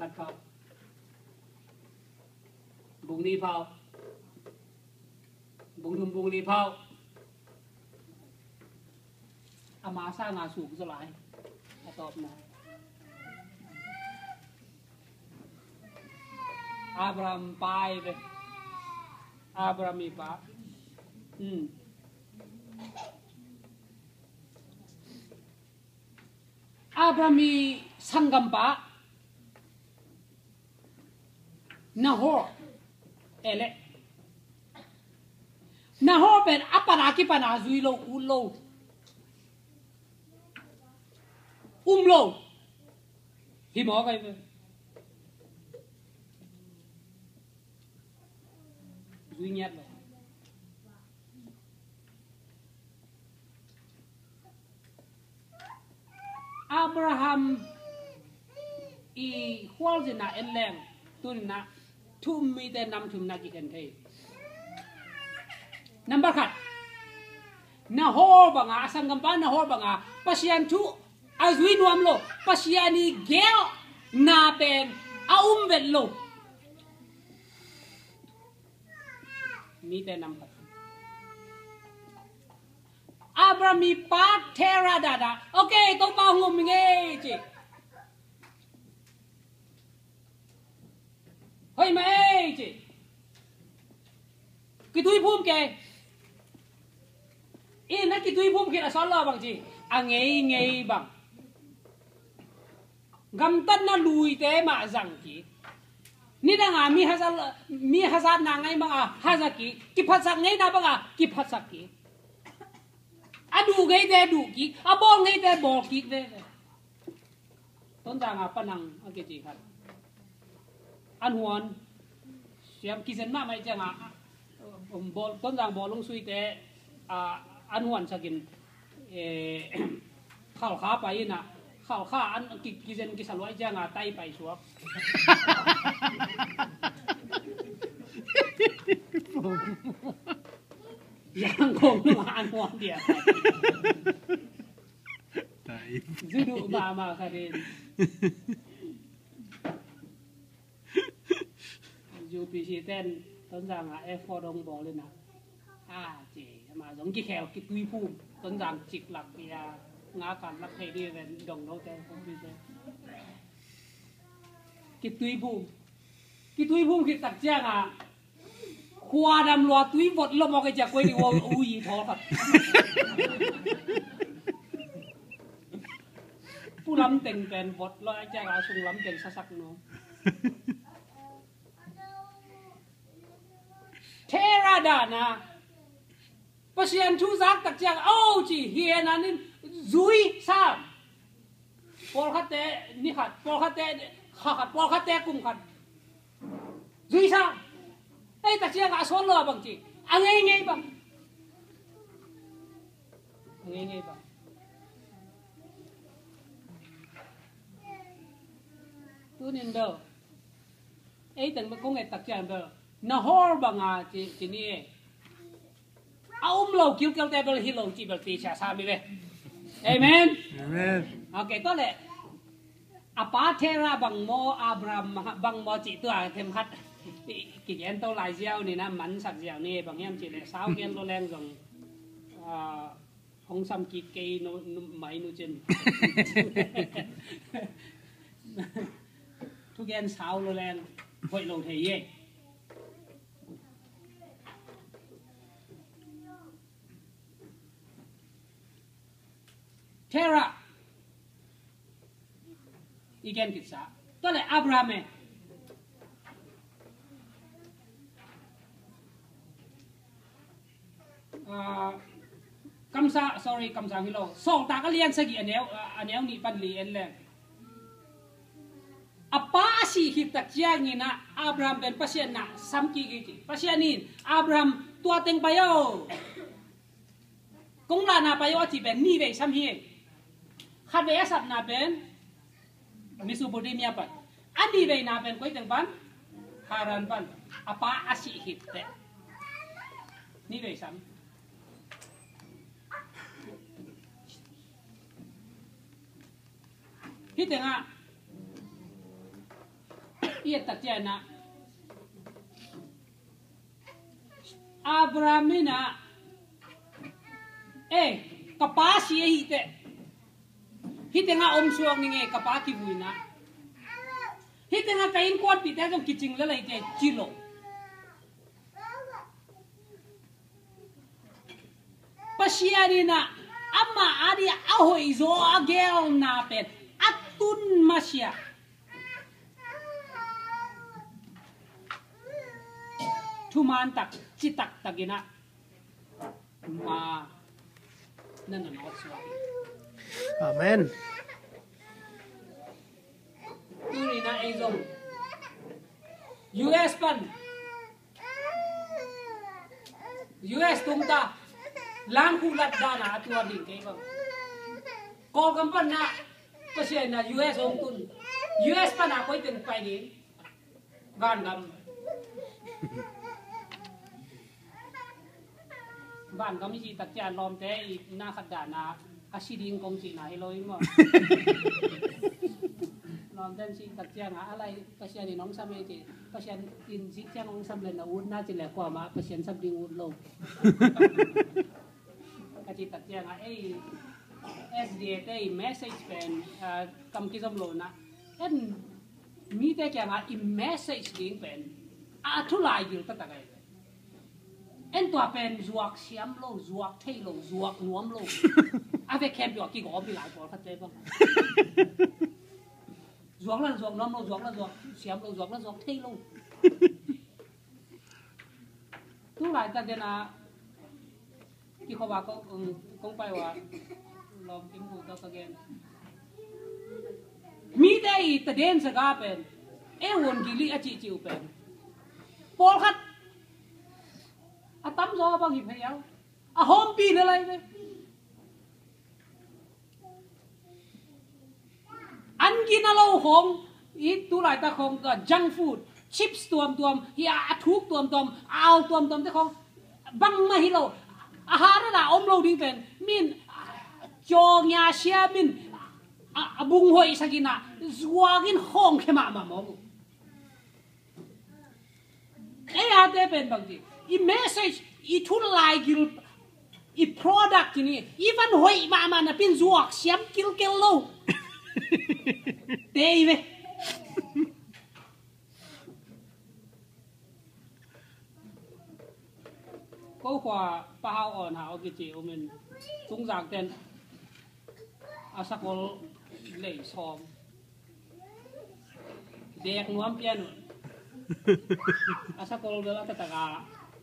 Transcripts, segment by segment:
khát phao bùng đi phao bùng đi phao ama sa ngà sụp cho lại tọp này Abraham pai về Abraham mi pa Abraham mi sangam pa Nahor ele Nahor ben apa ki pana zui lo ulo lo hi mo cái duy nhất rồi Abraham i khoal gì na enlem tuần na thum mi tên năm thum na chỉ cần thế number khát Nahor banga sanggampa Nahor banga pasian thu azui nuam lo pasiani gel na pen vet lo mi tên năm khát Abraham mi pat Terah dada ok tôi bao ngom mình nghe chị hơi mày chị cái túi phum kề in nó cái túi phum kia là xóa lo bằng gì nghe bằng gam tân nó lùi thế mà rằng chị ni đang mi hazard na ngay mà hazaki ki phát sắc ngay na bằng ki phát sắc ki adu ngay thế đủ ki abo ngay thế bỏ ki thế tôn rằng panang cái gì khác anh huân xem kỳ dân mà mày chẳng bol tôn rằng bol lung suy thế anh huân sao kinh khảo khá bay na khảo khá anh kỳ dân kỳ saloi chẳng tay bay xuống yang không mà anh huân dia dư đủ mà cái này dù bị chị tên tuấn rằng là F4 đông bỏ lên nào chị mà giống cái khéo cái tuy phù tuấn rằng chịch lạc thì ngã cản lạc thầy đi về đồng đâu tên không biết tên cái tuy phù cái tạc giang khoa đam loa tuy vật lo một cái chả quay đi u gì thọ thật phù lắm tình bền vật lo anh chàng sung lắm tình sắc nó Terah dana pasian thu giác tak chang chỉ hiền anh dui sam pol khate ni khat pol khate khat pol khate kum khat dui sam ai tak chang asol lo bang chi angai bang tu nên đâu ai tận có nghe tak chang đâu Nahor banga chỉ ni lâu kêu table hi lâu chỉ bel ti cha sa mi ve amen ok to le apa Terah bang mo Abraham bang mo chỉ tua thêm khát cái gen to lại gieo ni na mắn sạc gieo ni bang em chỉ le sao gen lo leng dòng hong sam ki cây no mai no chen thu gen sao lo leng hội lâu thầy ye Terah ikan kisah tu le Abraham kamsa hilo song ta ka lian sagi anel ni pan li en le apa si hitak chiang ina Abraham ben pasien na samki gi pasienin Abraham tua teng payo kung la na payo ti ben ni ve sam hi khát về sập na bên Mesopotamia pan ani về na bên quay teng pan Haran pan apa asi hit te ni về sam hit teng เอียตัดเจนะอับราฮัมนี่นะกระป๋าเสียฮิตฮิตงาอมช่วงนี่ไงกระป๋ากิบุยนะฮิตงาkain kuat pi te jong kiching le lai te chilo pasia ni na amma ari ahoi zo agel na pet atun masia thuman tak chitak tagina ma nan na so amen turi na ezong US pan US tumta lang kulat dana atua ding kay bang ko kampan na kasi na US ong tun US pan ako'y tinpay din gandam ban kami si tatyan lom te na kadana asiding kong si na Eloy mo lom ten si tatyan alay pasyan ni nong samay ti pasyan in si tiyan nong samay na ud na sila kwa ma pasyan sabding ud lo kasi tatyan SDA te message pen kam kisam lo na en mi te kya nga i message ding pen atulay gil tatagay en tua pen zuak siam lo zuak thei lo zuak nuam lo ave kem yo ki go bi lai por khat le bang zuak la zuak nuam lo zuak la zuak siam lo zuak la zuak thei lo tu lai ta de na ki ko ba ko kong pai wa lom kim bu ta again mi dai ta den sa ga pen won gi li a chi chiu pen por khat tắm gió bao nhiêu phải không? Hôm pin ở đây ăn kia nó lâu không? Ít tu lại ta không có junk food, chips tuom thuốc tuom, ao tuom thế không? Băng mà hilo, đó là ôm lâu đi về, min cho nhà xe min bung hội sao kia na, zuagin hong cái mà mong. Cái hạt bên bằng gì? I message I thun lai gil I product ni even hoi ma na pin zuak siam kil lo tei ve ko kwa pa hao on hao ki chi o men tung giang ten asakol lei som dek nuam pian asakol bela tataga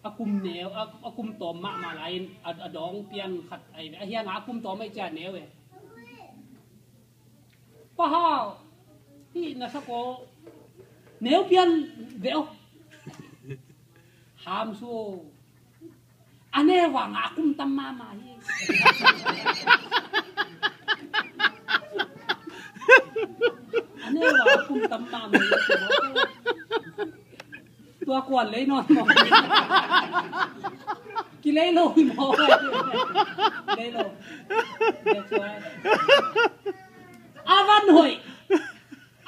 akum neo akum tom ma lain adong pian khat ai hian akum tom mai cha neo e pa hao hi na sako neo pian veo ham su ane wang akum tam ma hi ane wang akum tam maตัวกวนเลยนอนมองกิเลโลมองเลโลเด็กสวยอาวันหอย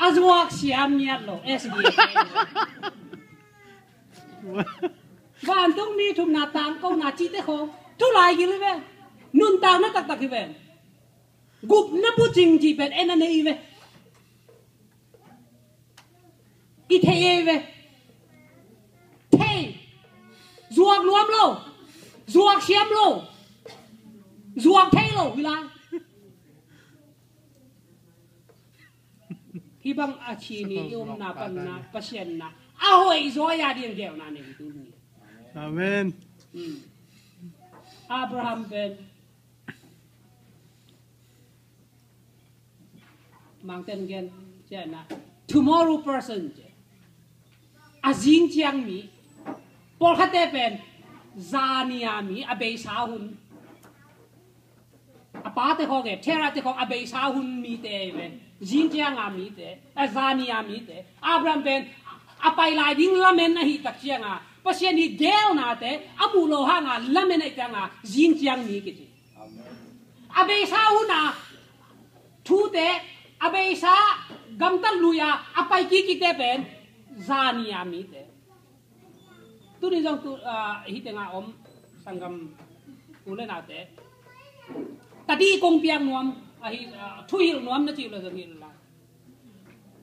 อาจวกเสียมเนี่ยโลSDAบ้านตรงนี้ทุ่มนาตางก็นาจีเตะของทุลายกิเลยเว้นุนตางนักตักเว้กุบนับผู้จริงจีเป็นนั่นเองเว้อีเทเว้zuak nuam lo zuak siam lo zuak thei lo vila hi bang achi ni yom na pan na pasien na ahoi zo ya ding gel na ne tu ni amen Abraham ben mang ten gen che na tomorrow person je azing chiang mi por khate pen zania mi abei sa hun apa te kho ge thera te kho abei sa hun mi te ve jinjiang a mi te zania mi te Abraham pen apai lai ding lamen na hi tak chiang a pasien hi gel na te amu lo ha nga lamen ai tanga jinjiang mi ke ji abei sa hun na thu te abei sa gam tan luya apai ki te pen zania mi te tu ni jong tu hi te nga om sangam tu le na te tadi kong piang nuam hi thuil nuam na chi lo jong ni la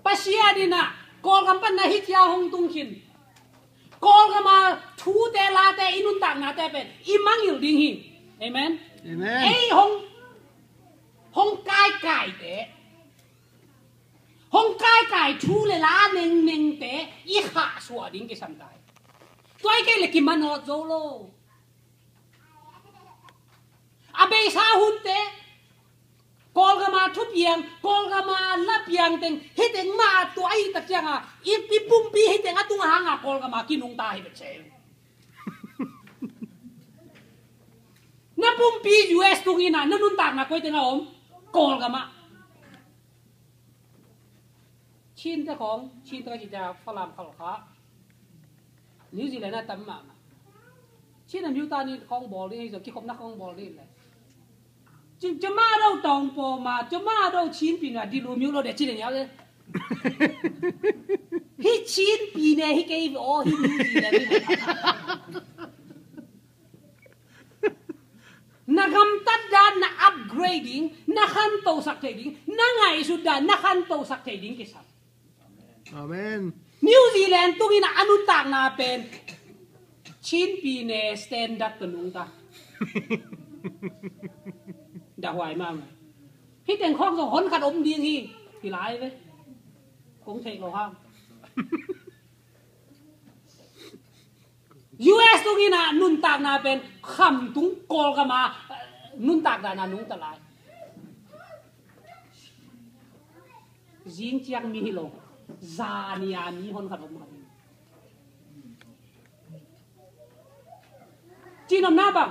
pasia di na kol kam pan na hi tia hong tung khin kol kama thu te la te inun tak na te pen imang il ding hi amen Amen. ei hong kai te hong kai thu le la neng te i kha suwa ding ke sam tai toy ke le ki manot zo lo abe sa hun te kol kama thu piang kol kama la piang teng he teng ma to ai ta changa i pum pi he teng atung hanga kol kama kinung ta hi be che na pum pi US tu ina na nun tak na koi teng om kol kama chin ta kong chin ta ji ja phalam phal kha New Zealand na tam ma chin na New Ta ni kong bol ni zo ki khop na kong bol ni leจะมาเราตองปอมาจะมาเราชิ้นปีน่ะดิลูมิวเราเด็ดชิ้นเนี่ยเลยฮิชิ้นปีเนี่ยฮิเกย์โอ้ฮินิวซีแลนด์นักคำตัดด้านนักอัพเกรดิ้งนักขันโตสักเทดิ้งนักไงสุดด้านนักขันโตสักเทดิ้งกี่สัก Amen. นิวซีแลนด์ตุ้งน่ะอนุต่างน่ะเป็นชิ้นปีเนี่ยสแตนดาร์ดตัวนุ่งตาด่าหวายมากพี่แต่งข้องสองคนขัดอมดีที่พี่ร้ายเลยคงเทเราห้าม US ตรงนี้นะนุนตากนาเป็นคำตุ้งกอลกันมานุนตากนานุงตะลายจิงเจียงมีฮิโลซาเนียมีคนขัดอมกันจีนอมหน้าบัง